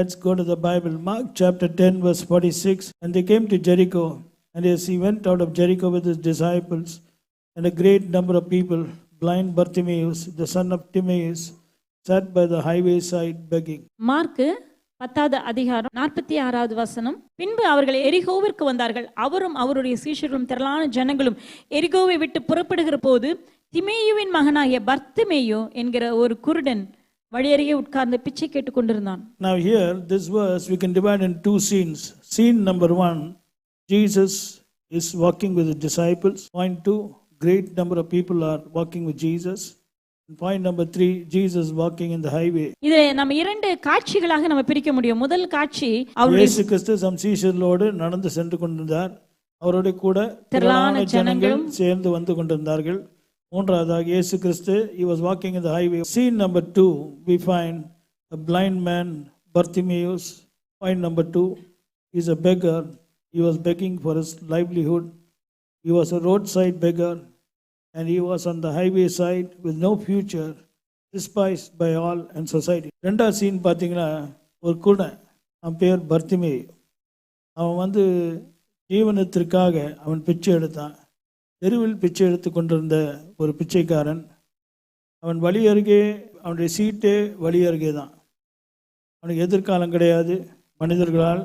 Let's go to the Bible. Mark chapter 10 verse 46. And they came to Jericho. And as he went out of Jericho with his disciples and a great number of people, blind Bartimaeus, the son of Timaeus, sat by the highway side begging. Mark 10வது அதிகாரம் 46வது வசனம். பின்பு அவர்கள் எரிகோவிற்கு வந்தார்கள். அவரும் அவருடைய சீஷர்களும் திரளான ஜனங்களும் எரிகோவை விட்டு புறப்படுகிற போது திமேயுவின் மகனாகிய பர்த்திமேயு என்கிற ஒரு குருடன் வழியருகே உட்கார்ந்து பிச்சை கேட்டுக் கொண்டிருந்தான். Now here this verse we can divide in two scenes. Scene number 1, Jesus is walking with the disciples. Point 2, great number of people are walking with Jesus. And point number 3, Jesus walking in the highway. இதை நம்ம இரண்டு காட்சிகளாக நம்ம பிரிக்க முடியும். முதல் காட்சி இயேசு கிறிஸ்து தம் சீஷர்களோடு நடந்து சென்று கொண்டிருந்தார். அவரோடு கூட திரளான ஜனங்கள் சேர்ந்து வந்து கொண்டிருந்தார்கள். மூன்றாவதாக இயேசு கிறிஸ்து he was walking in the highway. Scene number 2, we find a blind man Bartimaeus. Point number 2, he is a beggar. He was begging for his livelihood. He was a roadside beggar and he was on the highway side with no future, despised by all and society. ரெண்டாவது scene பார்த்தீங்கன்னா ஒரு குருடன், அவன் பேர் பர்த்திமேயு. அவன் வந்து ஜீவனத்திற்காக அவன் பிச்சை எடுத்தான். தெருவில் பிச்சை எடுத்து கொண்டிருந்த ஒரு பிச்சைக்காரன். அவன் வழி அருகே, அவனுடைய சீட்டே வழி அருகே தான். அவனுக்கு எதிர்காலம் கிடையாது. மனிதர்களால்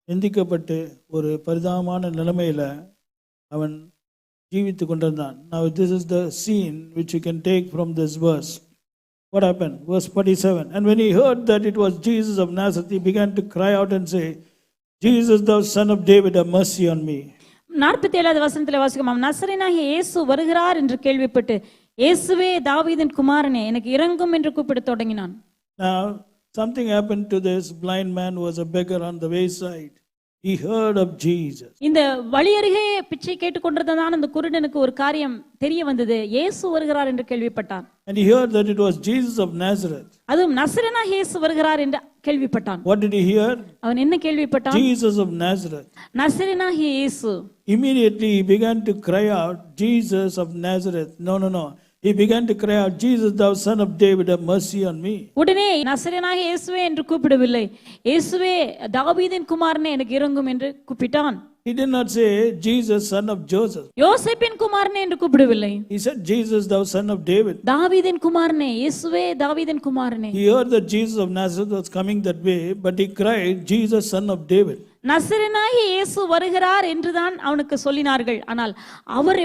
நிந்திக்கப்பட்டு ஒரு பரிதாபமான நிலைமையில் அவன் ஜீவித்து கொண்டிருந்தான். Now this is the scene which you can take from this verse. What happened? Verse 47. And when he heard that it was Jesus of Nazareth, he began to cry out and say, Jesus, thou son of David, have mercy on me. 47வது வசனத்திலே வாசிக்கிறோம். நசரேயனாகிய இயேசு வருகிறார் என்று கேள்விப்பட்டு, இயேசுவே தாவீதின் குமாரனே எனக்கு இரங்கும் என்று கூப்பிடத் தொடங்கினான். Now something happened to this blind man who was a beggar on the wayside. He heard of Jesus. இந்த வழியருகே பிச்சை கேட்டுக்கொண்டிருந்ததான அந்த குருடனுக்கு ஒரு காரியம் தெரிய வந்தது. இயேசு வருகிறார் என்று கேள்விப்பட்டான். And he heard that it was Jesus of Nazareth. அதுவும் நசரேயனாகிய இயேசு வருகிறார் என்று கேள்விப்பட்டான். What did he hear? அவன் என்ன கேள்விப்பட்டான்? Jesus of Nazareth. நசரேயனாகிய இயேசு. Immediately he began to cry out, Jesus of Nazareth. No. He began to cry out, Jesus, thou son of David, have mercy on me. உடனே நசரேயனாகிய இயேசுவே என்று கூப்பிடவில்லை. இயேசுவே தாவீதின் குமாரனே எனக்கு இரங்கும் என்று கூப்பிட்டான். He did not say, Jesus, son of Joseph. யோசேப்பின் குமாரனே என்று கூப்பிடவில்லை. He said, Jesus, thou son of David. தாவீதின் குமாரனே, இயேசுவே தாவீதின் குமாரனே. He heard that Jesus of Nazareth was coming that way, but he cried, Jesus, son of David. நசரேயனாகிய இயேசு வருகிறார் என்றுதான் அவனுக்கு சொல்லினார்கள். ஆனால் அவர்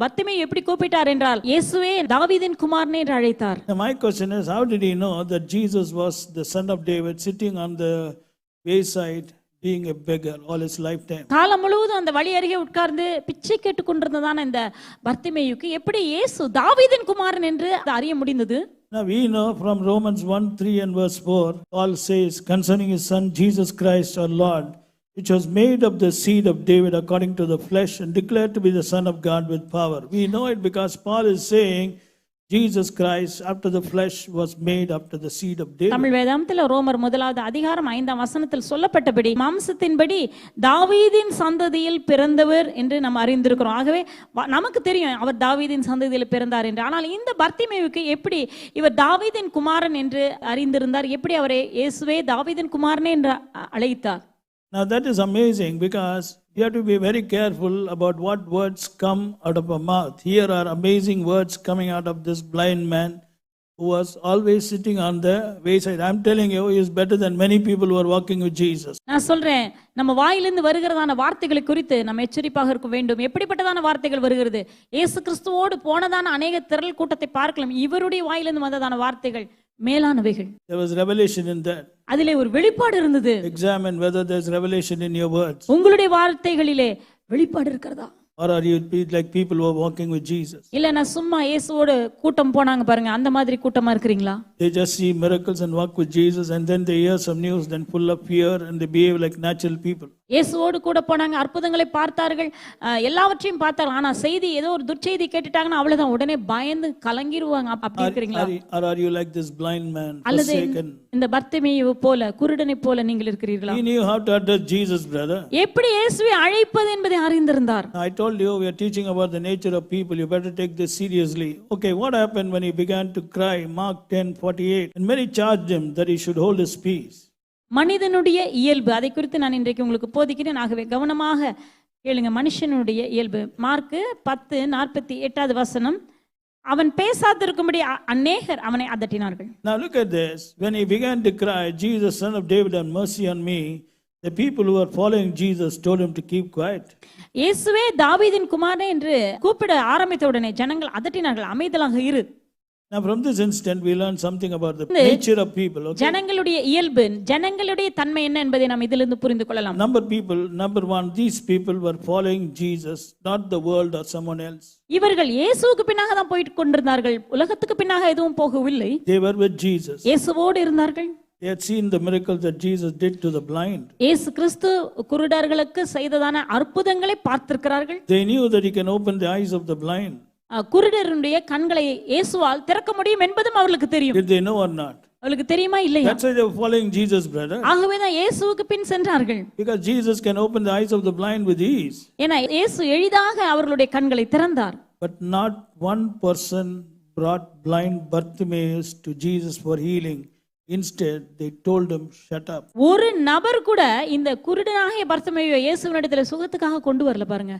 பர்த்திமேயு எப்படி கூப்பிட்டார் என்றால், இயேசுவே தாவீதின் குமாரனே என்று அழைத்தார். My question is, how did he know that Jesus was the son of David sitting on the wayside being a beggar all his lifetime? காலம் முழுவதும் அந்த வழி அருகே உட்கார்ந்து பிச்சை கேட்டுக் கொண்டிருந்ததான இந்த பர்த்திமேயுக்கு எப்படி இயேசு தாவீதின் குமாரன் என்று அறிய முடிந்தது? Now we know from Romans 1:3 and verse 4, Paul says concerning his son Jesus Christ our Lord, which was made of the seed of David according to the flesh and declared to be the Son of God with power. We know it because Paul is saying Jesus Christ after the flesh was made after the seed of David. Tamil வேதாகமத்தில் ரோமர் 1வது அதிகாரம் 5ஆம் வசனத்தில் சொல்லப்பட்டபடி மாம்சத்தின்படி தாவீதின் சந்ததியில் பிறந்தவர் என்று நாம் அறிந்திருக்கிறோம். ஆகவே நமக்கு தெரியும் அவர் தாவீதின் சந்ததியில் பிறந்தார் என்று. ஆனால் இந்த பர்த்திமேயுக்கு எப்படி இவர் தாவீதின் குமாரன் என்று அறிந்திருந்தார்? எப்படி அவரை இயேசுவே தாவீதின் குமாரனே என்று அழைத்தார்? Now that is amazing because you have to be very careful about what words come out of our mouth. Here are amazing words coming out of this blind man who was always sitting on the wayside. I'm telling you, he is better than many people who are walking with Jesus. நான் சொல்றேன், நம்ம வாயிலிருந்து வருகிறதான வார்த்தைகளை குறித்து நம்ம எச்சரிப்பாக இருக்க வேண்டும். எப்படிப்பட்டதான வார்த்தைகள் வருகிறது? இயேசு கிறிஸ்துவோடு போனதான அநேக திரள் கூட்டத்தை பார்க்கலாம். இவருடைய வாயிலிருந்து வந்ததான வார்த்தைகள் மேலானவைகள். There was revelation in that. அதிலே ஒரு வெளிப்பாடு இருந்தது. Examine whether there is revelation in your words. உங்களுடைய வார்த்தைகளிலே வெளிப்பாடு இருக்கிறதா? Or are you like people who are walking with Jesus? இல்ல நான் சும்மா இயேசுவோடு கூட்டம் போனாங்க பாருங்க, அந்த மாதிரி கூட்டமா இருக்கீங்களா? They just see miracles and walk with Jesus and then they hear some news then full of fear and they behave like natural people. இயேசுவோடு கூட போனாங்க, அற்புதங்களை பார்த்தார்கள், எல்லாவற்றையும் பார்த்தார்கள். ஆனா செய்தி ஏதோ ஒரு துர்ச்செய்தி கேட்டுட்டாங்கன்னா அவ்வளவுதான், உடனே பயந்து கலங்கிடுவாங்க. அப்படி இருக்கீங்களா? Or are you like this blind man, அல்லது forsaken? இந்த பர்த்திமேயு போல குருடனை போல நீங்கள் இருக்கிறீர்களா? He knew how to address Jesus, brother. எப்படி இயேசுவை அழைப்பது என்பதை அறிந்திருந்தார். I told you we are teaching about the nature of people. You better take this seriously. Okay, what happened when he began to cry? Mark 10:48. And many charged him that he should hold his peace. மனிதனுடைய இயல்பு, அதை குறித்து நான் இன்றைக்கு உங்களுக்கு போதிக்கிறேன். ஆகவே கவனமாக கேளுங்க. மனுஷனுடைய இயல்பு. மார்க்கு 10:48 அவன் பேசாதிருக்கும்படி அநேகர் அவனை அதட்டினார்கள். Now look at this. When he began to cry, Jesus, son of David, have mercy on me, the people who were following Jesus told him to keep quiet. இயேசுவே தாவீதின் குமாரனே என்று கூப்பிட ஆரம்பித்த உடனே ஜனங்கள் அதட்டினார்கள், அமைதலாக இரு. Now from this instant we learn something about the nature of people. Okay? ஜனங்களுடைய இயல்பு, ஜனங்களுடைய தன்மை என்ன என்பதை நாம் இதிலிருந்து புரிந்து கொள்ளலாம். Number one, these people were following Jesus, not the world or someone else. இவர்கள் இயேசுவுக்கு பின்னாக தான் போயிட்டு கொண்டிருந்தார்கள், உலகத்துக்கு பின்னாக எதுவும் போகவில்லை. They were with Jesus. இயேசுவோடு இருந்தார்கள். They had seen the miracles that Jesus did to the blind. இயேசு கிறிஸ்து குருடர்களுக்கு செய்ததான அற்புதங்களை பார்த்திருக்கிறார்கள். They knew that he can open the eyes of the blind. குருடருடைய கண்களை இயேசுவால் திறக்க முடியும் என்பதும் அவர்களுக்கு தெரியும். Did they know or not? அவர்களுக்கு தெரியுமா இல்லையா? That's why they were following Jesus, brother. ஆகவே தான் இயேசுவுக்கு பின் சென்றார்கள். Because Jesus can open the eyes of the blind with ease. ஏனா இயேசு எளிதாக அவர்களுடைய கண்களை திறந்தார். But not one person brought blind Bartimaeus to Jesus for healing. Instead they told him, shut up. ஒரு நபர் கூட இந்த குருடனாகிய பர்த்திமேயுவை இயேசுவினிடத்தில் சுகத்துக்காக கொண்டு வரல பாருங்க.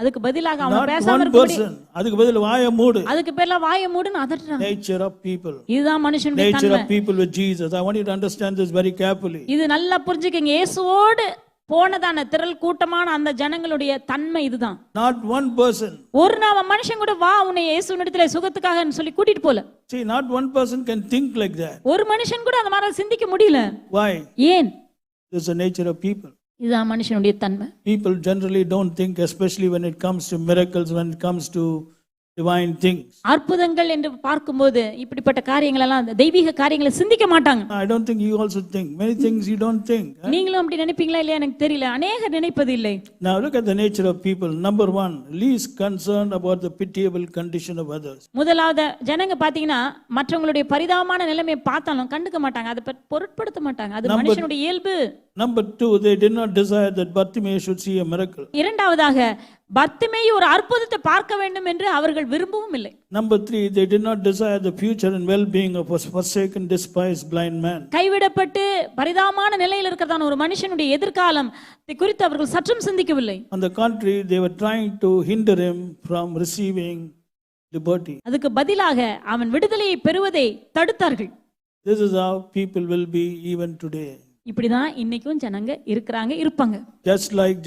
அதுக்கு பதிலாக அவன் பேசாம இருக்கும்படி, அதுக்கு பதிலா வாயை மூடு, அதுக்கு பேர்ல வாயை மூடுன்னு அதட்டுறாங்க. Nature of people. இதுதான் மனுஷனுடைய தன்மை. Nature of people with Jesus. I want you to understand this very carefully. இது நல்லா புரிஞ்சுக்கங்க. இயேசுவோடு போனதான திரள் கூட்டமான அந்த ஜனங்களுடைய தன்மை இதுதான். Not one person. ஒரு மனுஷன் கூட வா உன்னை இயேசுவினிடத்தில் சுகத்துக்காக சொல்லி கூட்டிட்டு போல. See, not one person can think like that. ஒரு மனுஷன் கூட அந்த மாதிரி சிந்திக்க முடியல. Why? ஏன்? This is the nature of people. இதுதான் மனுஷனுடைய தன்மை. People generally don't think, especially when it comes to miracles, when it comes to divine things. அற்புதங்கள் என்று பார்க்கும்போது இப்படிப்பட்ட காரியங்கள் எல்லாம் தெய்வீக காரியங்களை சிந்திக்க மாட்டாங்க. I don't think you also think. Many things you don't think. நீங்களும் அப்படி நினைப்பீங்களா இல்லையா எனக்கு தெரியல. அநேகர் நினைப்பது இல்லை. Now look at the nature of people. Number one, least concerned about the pitiable condition of others. முதலாவது ஜனங்க பாத்தீங்கன்னா மற்றவங்களுடைய பரிதாபமான நிலைமையை பார்த்தாலும் கண்டுக்க மாட்டாங்க, அதை பொருட்படுத்த மாட்டாங்க. அது மனுஷனுடைய இயல்பு. Number two, they did not desire that Bartimaeus should see a miracle. இரண்டாவதாக பர்த்திமேயு ஒரு அற்புதத்தை பார்க்க வேண்டும் என்று அவர்கள் விரும்பவும் இல்லை. Number three, they did not desire the future and well-being of a forsaken, despised blind man. கைவிடப்பட்டு பரிதாபமான நிலையில் இருக்கிறதான ஒரு மனுஷனுடைய எதிர்காலம் குறித்து அவர்கள் சற்றும் சிந்திக்கவில்லை. On the contrary, they were trying to hinder him from receiving liberty. அதுக்கு பதிலாக அவன் விடுதலையை பெறுவதை தடுத்தார்கள். This is how people will be even today. இப்படிதான் இன்னைக்கும் ஜனங்க இருக்கிறாங்க, இருப்பாங்க.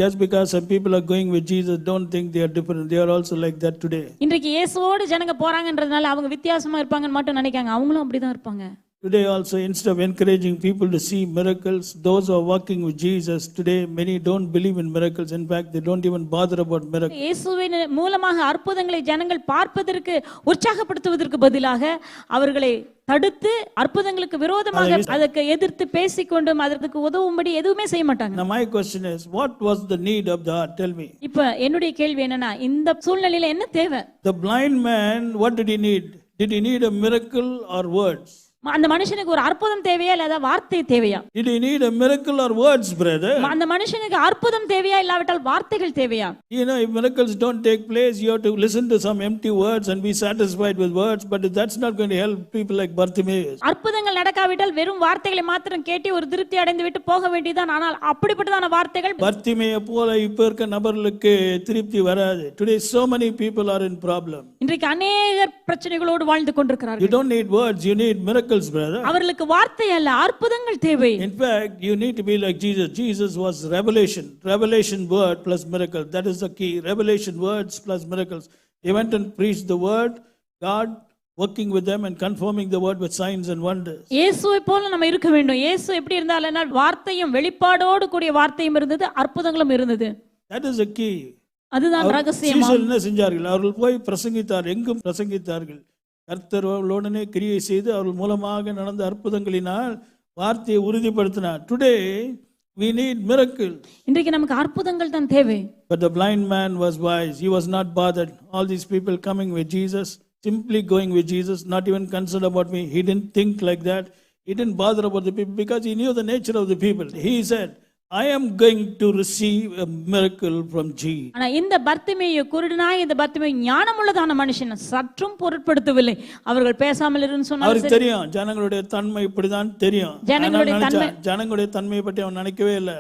Just because some people are going with Jesus, don't think they are different. They are also like that today. இன்றைக்கு இயேசுவோடு ஜனங்க போறாங்கன்றதுனால அவங்க வித்தியாசமா இருப்பாங்கன்னு மட்டும் நினைக்காங்க, அவங்களும் அப்படிதான் இருப்பாங்க. Today also, instead of encouraging people to see miracles, those who are walking with Jesus today, many don't believe in miracles. In fact, they don't even bother about miracles. இயேசுவின் மூலமாக அற்புதங்களை ஜனங்கள் பார்ப்பதற்கு உற்சாகப்படுத்துவதற்கு பதிலாக அவர்களை தடுத்து அற்புதங்களுக்கு விரோதமாக அதற்கு எதிர்த்து பேசிக்கொண்டும் அதற்கு உதவும்படி எதுவுமே செய்ய மாட்டாங்க. Now my question is, what was the need of the heart? Tell me. இப்ப என்னுடைய கேள்வி என்னன்னா, இந்த சூழ்நிலையில என்ன தேவை? The blind man, what did he need? Did he need a miracle or words? அந்த மனுஷனுக்கு ஒரு அற்புதம் தேவையா இல்ல வார்த்தை தேவையா? Did he need a miracle or words, brother? அந்த மனுஷனுக்கு அற்புதம் தேவையா இல்லாவிட்டால் வார்த்தைகள் தேவையா? You know, if miracles don't take place, you have to listen to some empty words and be satisfied with words, but that's not going to help people like Bartimaeus. அற்புதங்கள் நடக்காவிட்டால் வெறும் வார்த்தைகளை மாத்திரம் கேட்டு ஒரு திருப்தி அடைந்து விட்டு போக வேண்டியதுதான். ஆனால் அப்படிப்பட்டதான வார்த்தைகள் பர்த்திமேயை போல இப்ப இருக்க நபர்களுக்கு திருப்தி வராது. Today so many people are in problem. இன்றைக்கு அநேகர் பிரச்சனைகளோடு வாழ்ந்து கொண்டிருக்கிறார்கள். You don't need words, you need miracles, brother. அவர்களுக்கு வார்த்தை அல்ல, அற்புதங்கள் தேவை. In fact, you need to be like Jesus. Jesus was revelation word plus miracle. That is the key. Revelation words plus miracles. He went and preached the word, God working with them and confirming the word with signs and wonders. இயேசுவை போல நம்ம இருக்க வேண்டும். இயேசு எப்படி இருந்தால்னா வார்த்தையும் வெளிப்பாடோடு கூடிய வார்த்தையும் இருந்தது, அற்புதங்களும் இருந்தது. That is the key. அதுதான் ரகசியம். சீஷர்கள் என்ன செஞ்சார்கள்? அவர்கள் போய் பிரசங்கித்தார், எங்கும் பிரசங்கித்தார்கள். கர்த்தரோடனே கிரியை செய்து அவர்கள் மூலமாக நடந்த அற்புதங்களினால் வார்த்தையை உறுதிப்படுத்தினார். Today we need miracles. இன்றைக்கு நமக்கு அற்புதங்கள் தான் தேவை. But the blind man was wise. He was not bothered. All these people coming with Jesus, simply going with Jesus, not even concerned about me. He didn't think like that. He didn't bother about the people because he knew the nature of the people. He said, I am going to receive a miracle from Jesus. ஆனா இந்த பர்த்திமேயு குருடனாய் இந்த பர்த்திமேயு ஞானமுள்ளதான மனுஷன் சற்றும் பொருட்படுத்தவில்லை. அவர்கள் பேசாமல் இருன்னு சொன்னாலும் அவருக்கு தெரியும் ஜனங்களுடைய தன்மை இப்படிதான் தெரியும். ஜனங்களுடைய தன்மையை பற்றி அவன் நினைக்கவே இல்லை.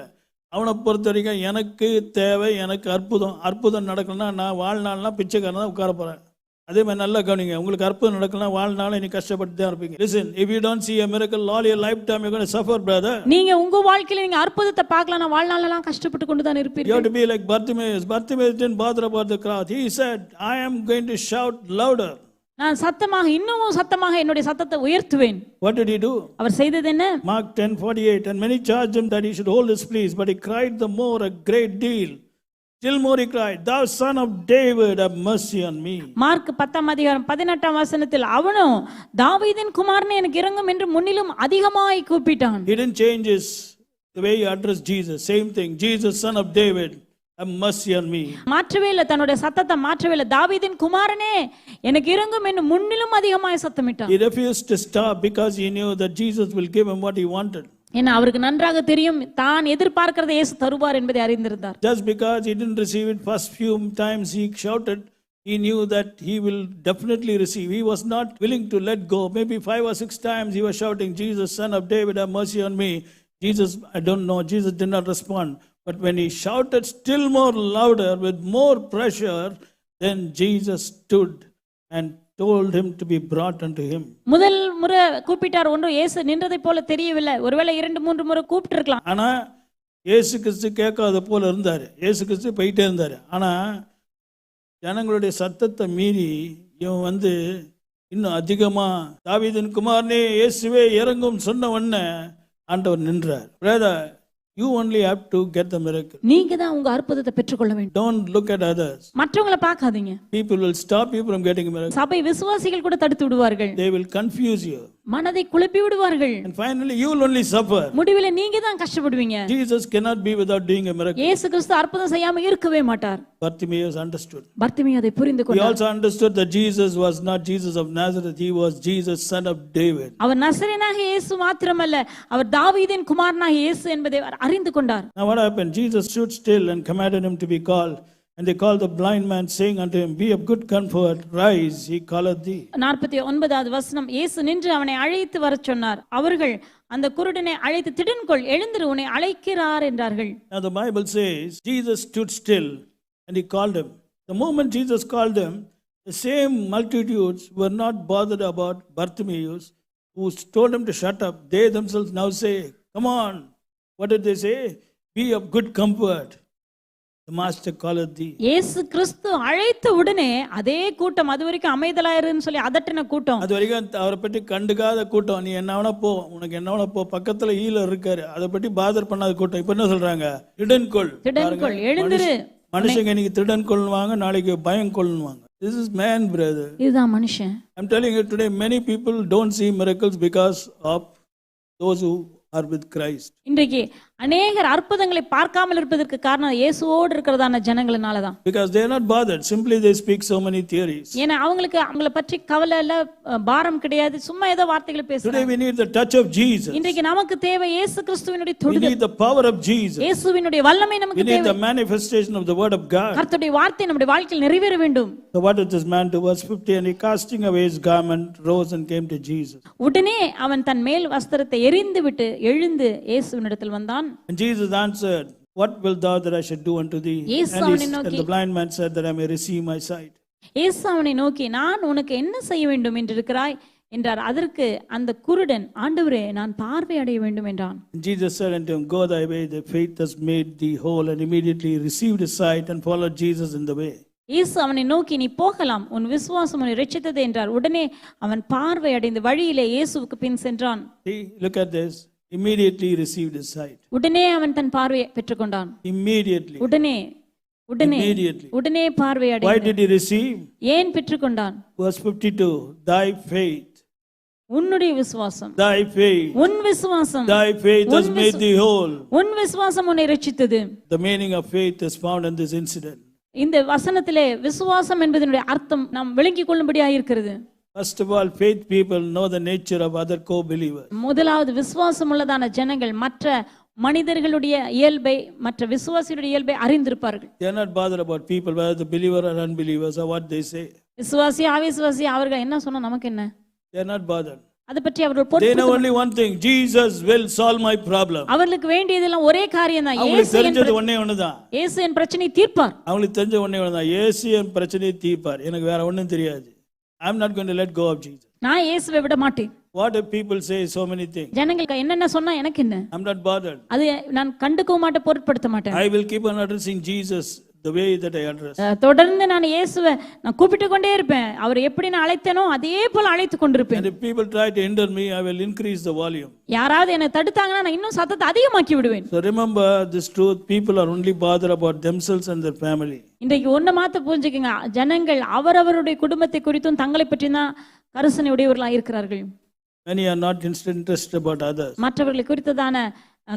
அவனை பொறுத்த வரைக்கும் எனக்கு தேவை, எனக்கு அற்புதம் நடக்கணும்னா நான் வாழ்நாள்லாம் பிச்சைக்காரன் தான் உட்கார போறேன். அதே மாதிரி நல்லா கவனிங்க, உங்களுக்கு அற்புதம் நடக்கலாம் வாழ்நாளும் நீ கஷ்டப்பட்டு தான் இருப்பீங்க. Listen, if you don't see a miracle all your lifetime you're going to suffer, brother. நீங்க உங்க வாழ்க்கையில நீங்க அற்புதத்தை பார்க்கலனா வாழ்நாளெல்லாம் கஷ்டப்பட்டு கொண்டு தான் இருப்பீர்கள். You have to be like Bartimaeus. Bartimaeus didn't bother about the crowd. He said, I am going to shout louder. நான் இன்னும் சத்தமாக என்னுடைய சத்தத்தை உயர்த்துவேன். What did he do? அவர் செய்தது என்ன? Mark 10:48, and many charged him that he should hold his peace, but he cried the more a great deal. Still more he cried, thou son of David, have mercy on me. Mark 10:18 வசனத்தில் அவனும் தாவீதின் குமாரனே எனக்கு இரங்கும் என்று முன்னிலும் அதிகமாய் கூப்பிட்டான். He didn't change the way he addressed Jesus. Same thing. Jesus, son of David, have mercy on me. மாற்றவே இல்லை, தன்னுடைய சத்தத்தை மாற்றவே இல்லை. தாவீதின் குமாரனே எனக்கு இரங்கும் என்று முன்னிலும் அதிகமாய் சத்தமிட்டான். He refused to stop because he knew that Jesus will give him what he wanted. ஏன்னா அவருக்கு நன்றாக தெரியும் தான் எதிர்பார்க்கிறதை இயேசு தருவார் என்பதை அறிந்திருந்தார். Just because he didn't receive it first few times he shouted, he knew that he will definitely receive. He was not willing to let go. Maybe 5 or 6 times he was shouting, Jesus, son of David, have mercy on me. Jesus, I don't know, Jesus did not respond. But when he shouted still more louder with more pressure, then Jesus stood and told him to be brought unto him. முதல் முறை கூப்பிட்டார், ஒன்று இயேசு நின்றதை போல தெரியவில்லை. ஒருவேளை 2-3 முறை கூப்பிட்டு இருக்கலாம். ஆனா இயேசு கிறிஸ்து கேட்காத போல இருந்தாரு. இயேசு கிறிஸ்து போயிட்டே இருந்தாரு. ஆனா ஜனங்களுடைய சத்தத்தை மீறி இவன் இன்னும் அதிகமா தாவீதின் குமாரனே இயேசுவே இறங்கும் சொன்ன உடனே ஆண்டவர் நின்றார். Brother, you only have to get the miracle. நீங்க தான் உங்க அற்புதத்தை பெற்றுக்கொள்ள வேண்டும். Don't look at others. மற்றவங்களை பார்க்காதீங்க. People will stop you from getting a miracle. சபை விசுவாசிகள் கூட தடுத்து விடுவார்கள். They will confuse you. மனதை குழப்பி விடுவார்கள். And finally you will only suffer. முடிவிலே நீங்க தான் கஷ்டப்படுவீங்க. Jesus cannot be without doing a miracle. இயேசு கிறிஸ்து அற்புதம் செய்யாம இருக்கவே மாட்டார். Bartimaeus understood. பர்த்திமேயு அதை புரிந்து கொண்டார். He also understood that Jesus was not Jesus of Nazareth. He was Jesus, son of David. அவர் நசரேயனாகிய இயேசு மாத்திரமல்ல, அவர் தாவீதின் குமாரனாகிய இயேசு என்பதை அறிந்து கொண்டார். Now what happened? Jesus stood still and commanded him to be called. And they called the blind man, saying unto him, be of good comfort, rise, he calleth thee. 49வது வசனம், இயேசு நின்று அவனை அழைத்து வரச் சொன்னார். அவர்கள் அந்த குருடனை அழைத்து, திடன்கொள், எழுந்திரு, உன்னை அழைக்கிறார் என்றார்கள். Now the Bible says Jesus stood still and he called him. The moment Jesus called him, the same multitudes were not bothered about Bartimaeus, who told him to shut up. They themselves now say, come on. What did they say? Be of good comfort. The master calleth thee. இயேசு கிறிஸ்து அழைத்த உடனே அதே கூட்டம், அது வரைக்கும் அமைதலாயிருன்னு சொல்லி அதட்டின கூட்டம், அது வரைக்கும் அவரை பற்றி கண்டுக்காத கூட்டம், நீ என்ன போ, உனக்கு என்ன போ, பக்கத்துல ஈலர் இருக்காரு, அதை பற்றி பாதர் பண்ணாத கூட்டம் இப்ப என்ன சொல்றாங்க? திடன்கொள், எழுந்திரு. மனுஷங்க இன்னைக்கு திடன் கொள்ளுவாங்க, நாளைக்கு பயம் கொள்ளுவாங்க. This is man, brother. இதுதான் மனுஷன். I'm telling you today, many people don't see miracles because of those who are with Christ. இன்றைக்கு அநேகர் அற்புதங்களை பார்க்காமல் இருப்பதற்கு காரணம் இயேசுவோடு இருக்கிறதான ஜனங்களினால தான். Because they are not bothered, simply they speak so many theories. ஏன்னா அவங்கள பற்றி கவலை இல்ல, பாரம் கிடையாது, சும்மா ஏதோ வார்த்தைகளை பேசுறாங்க. Today we need the touch of Jesus. இன்றைக்கு நமக்கு தேவை இயேசு கிறிஸ்துவினுடைய தொடுதல். We need the power of Jesus. இயேசுவினுடைய வல்லமை நமக்கு தேவை. We need the manifestation of the word of God. கர்த்தருடைய வார்த்தை நம்முடைய வாழ்க்கையில் நிறைவேற வேண்டும். So what did this man do? Verse 50, and he casting away his garment rose and came to Jesus. உடனே அவன் தன் மேல் வஸ்திரத்தை எறிந்துவிட்டு எழுந்து இயேசுவினிடத்தில் வந்தான். And Jesus answered, what wilt thou that I should do unto thee? And the blind man said that I may receive my sight. இயேசு அவனை நோக்கி, நான் உனக்கு என்ன செய்ய வேண்டும் என்று இருக்கிறாய் என்றார். அதற்கு அந்த குருடன், ஆண்டவரே, நான் பார்வை அடைய வேண்டும் என்றான். Jesus said unto him, go thy way, thy faith has made thee whole. And immediately he received his sight and followed Jesus in the way. இயேசு அவனை நோக்கி, நீ போகலாம், உன் விசுவாசம் உன்னை இரட்சித்தது என்றார். உடனே அவன் பார்வை அடைந்து வழியிலே இயேசுவுக்கு பின் சென்றான். See, look at this. Immediately he received his sight. உடனே அவன் தன் பார்வையை பெற்றுக்கொண்டான். Immediately. உடனே பார்வை அடைந்தான். Why did he receive? ஏன் பெற்றுக்கொண்டான்? Verse 52, thy faith. உன்னுடைய விசுவாசம். Thy faith. உன் விசுவாசம். Thy faith has made thee whole. உன் விசுவாசம் உன்னை இரட்சித்தது. The meaning of faith is found in this incident. இந்த வசனத்திலே விசுவாசம் என்பதனுடைய அர்த்தம் நாம் விளங்கிக் கொள்ளும்படியாக இருக்கிறது. First of all, faith people know the nature of other co-believers. முதலாவது விசுவாசம் உள்ளதான ஜனங்கள் மற்ற மனிதர்களுடைய இயல்பை மற்ற விசுவாசியுடைய இயல்பை அறிந்திருப்பார்கள். They are not bothered about people, whether the believer or unbelievers, or what they say. விசுவாசி அவிசுவாசி அவர்கள் என்ன சொன்னா நமக்கு என்ன? They are not bothered. அது பற்றி அவர்கள் They know only one thing: Jesus will solve my problem. அவர்களுக்கு வேண்டியதெல்லாம் ஒரே காரியம் தான். அவங்களுக்கு தெரிஞ்சது ஒண்ணே ஒண்ணுதான். இயேசு என் பிரச்சனையை தீர்ப்பார். அவங்களுக்கு தெரிஞ்ச ஒண்ணே ஒண்ணுதான்: இயேசு என் பிரச்சனையை தீர்ப்பார். எனக்கு வேற ஒண்ணும் தெரியாது. I am not going to let go of Jesus. நான் இயேசுவை விட மாட்டேன். What if people say so many things? ஜனங்கள் என்னென்ன சொன்னா எனக்கு என்ன? I am not bothered. அது நான் கண்டுக்க மாட்டேன், பொருட்படுத்த மாட்டேன். I will keep on addressing Jesus the way that I address. தொடர்ந்து நான் இயேசுவை நான் கூப்பிட்டு கொண்டே இருப்பேன். அவர் எப்படி நான் அழைத்தேனோ அதே போல அழைத்து கொண்டிருப்பேன். And if people try to hinder me, I will increase the volume. யாராவது என்னை தடுத்தாங்கன்னா நான் இன்னும் சத்தத்தை அதிகமாக்கி விடுவேன். So remember this truth: people are only bothered about themselves and their family. இன்றைக்கு ஒண்ணு மாத்த புரிஞ்சுக்கங்க, ஜனங்கள் அவரவருடைய குடும்பத்தை குறித்தும் தங்களை பற்றி தான் கரிசனை உடையவர்களாக இருக்கிறார்கள். Many are not interested about others. மற்றவர்களை குறித்ததான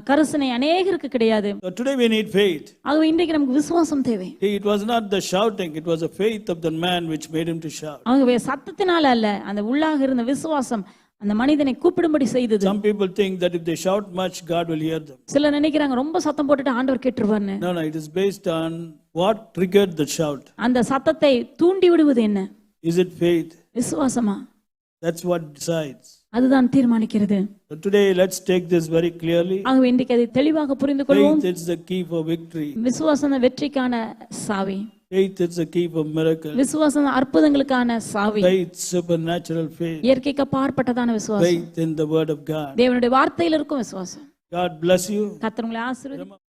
கரிசனை அநேகருக்கு கிடையாது. So today we need faith. ஆகவே இன்றைக்கு நமக்கு விசுவாசம் தேவை. It was not the shouting, it was the faith of the man which made him to shout. ஆகவே சத்தத்தினால அல்ல, அந்த உள்ளாக இருந்த விசுவாசம் அந்த மனிதனை கூப்பிடும்படி செய்தது. Some people think that if they shout much, God will hear them. சிலர் நினைக்கிறாங்க ரொம்ப சத்தம் போட்டுட்டு ஆண்டவர் கேட்டுருவார்னு. No, it is based on what triggered the shout. அந்த சத்தத்தை தூண்டி விடுவது என்ன? Is it faith? விசுவாசமா? That's what decides. அதுதான் தீர்மானிக்கிறது. So today let's take this very clearly. ஆகவே இன்றைக்கு அதை தெளிவாக புரிந்து கொள்வோம். Faith is the key for victory. விசுவாசம் வெற்றிக்கான சாவி. Faith is the key for miracles. விசுவாசம் அற்புதங்களுக்கான சாவி. Faith, supernatural faith. இயற்கைக்கு அப்பாற்பட்டதான விசுவாசம். Faith in the word of God. தேவனுடைய வார்த்தையில் இருக்கும் விசுவாசம். God bless you. கர்த்தர் உங்களை ஆசீர்வதிப்பார்.